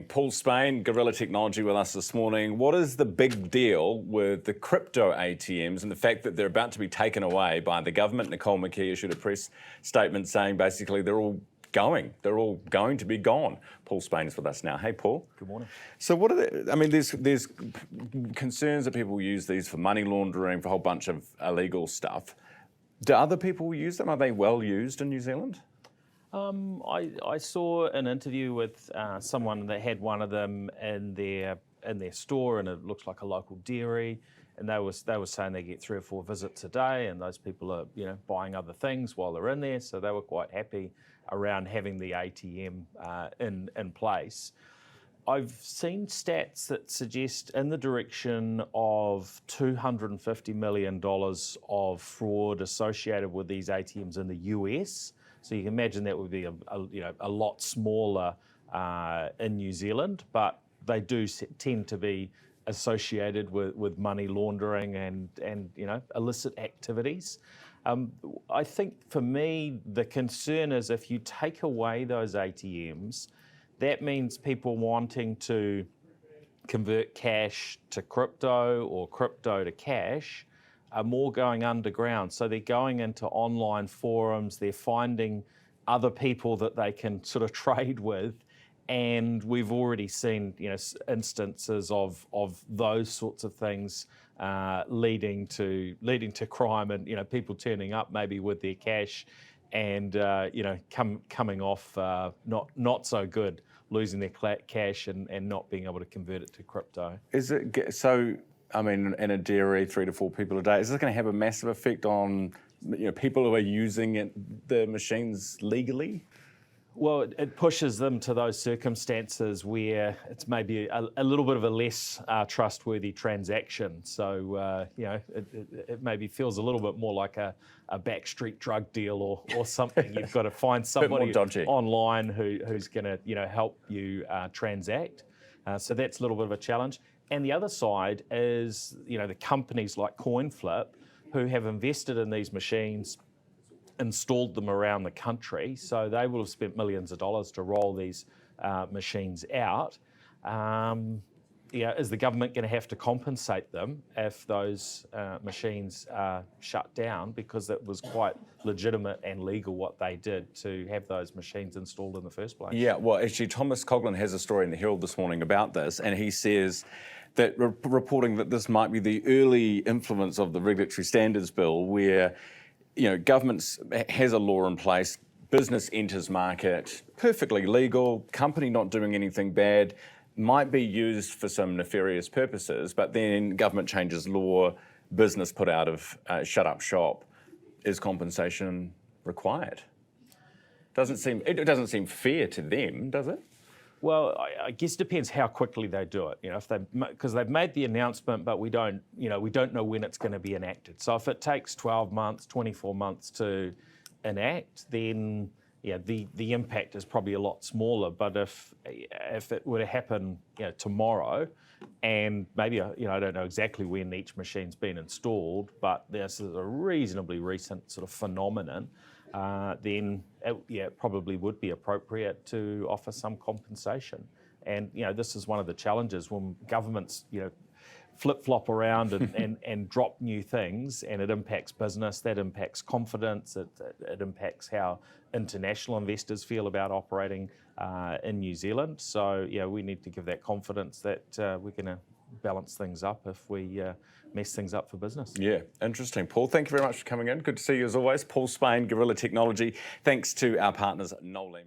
Paul Spain, Guerrilla Technology, with us this morning. What is the big deal with the crypto ATMs and the fact that they're about to be taken away by the government? Nicole McKee issued a press statement saying basically they're all going to be gone. Paul Spain is with us now. Hey, Paul. Good morning. So what are they, I mean, there's concerns that people use these for money laundering, for a whole bunch of illegal stuff. Do other people use them? Are they well used in New Zealand? I saw an interview with someone that had one of them in their store, and it looks like a local dairy, and they were saying they get 3 or 4 visits a day, and those people are buying other things while they're in there, so they were quite happy around having the ATM in place. I've seen stats that suggest in the direction of $250 million of fraud associated with these ATMs in the US. So you can imagine that would be a lot smaller in New Zealand, but they do tend to be associated with money laundering and illicit activities. I think for me the concern is if you take away those ATMs, that means people wanting to convert cash to crypto or crypto to cash are more going underground. So they're going into online forums, they're finding other people that they can sort of trade with. And we've already seen instances of those sorts of things leading to crime and people turning up maybe with their cash and coming off not so good, losing their cash and not being able to convert it to crypto. Is it so? I mean, in a dairy, 3 to 4 people a day, is this going to have a massive effect on people who are using the machines legally? Well, it pushes them to those circumstances where it's maybe a little bit of a less trustworthy transaction. So, it maybe feels a little bit more like a backstreet drug deal or something. You've got to find somebody online who's going to help you transact. So that's a little bit of a challenge. And the other side is, the companies like CoinFlip who have invested in these machines, installed them around the country, so they will have spent millions of dollars to roll these machines out. Is the government going to have to compensate them if those machines are shut down? Because it was quite legitimate and legal what they did to have those machines installed in the first place. Yeah, well, actually, Thomas Coughlan has a story in the Herald this morning about this, and he says that reporting that this might be the early influence of the Regulatory Standards Bill, where government has a law in place, business enters market, perfectly legal, company not doing anything bad, might be used for some nefarious purposes, but then government changes law, business put out of shut up shop. Is compensation required? It doesn't seem fair to them, does it? Well, I guess it depends how quickly they do it. Because they've made the announcement, but we don't know when it's going to be enacted. So if it takes 12 months, 24 months to enact, then the impact is probably a lot smaller. But if it were to happen tomorrow, and maybe I don't know exactly when each machine's been installed, but this is a reasonably recent sort of phenomenon. Then it probably would be appropriate to offer some compensation. And this is one of the challenges when governments flip-flop around and drop new things, and it impacts business, that impacts confidence, it impacts how international investors feel about operating in New Zealand. So we need to give that confidence that we're going to balance things up if we mess things up for business. Yeah, interesting. Paul, thank you very much for coming in. Good to see you as always. Paul Spain, Guerrilla Technology. Thanks to our partners at Laundering.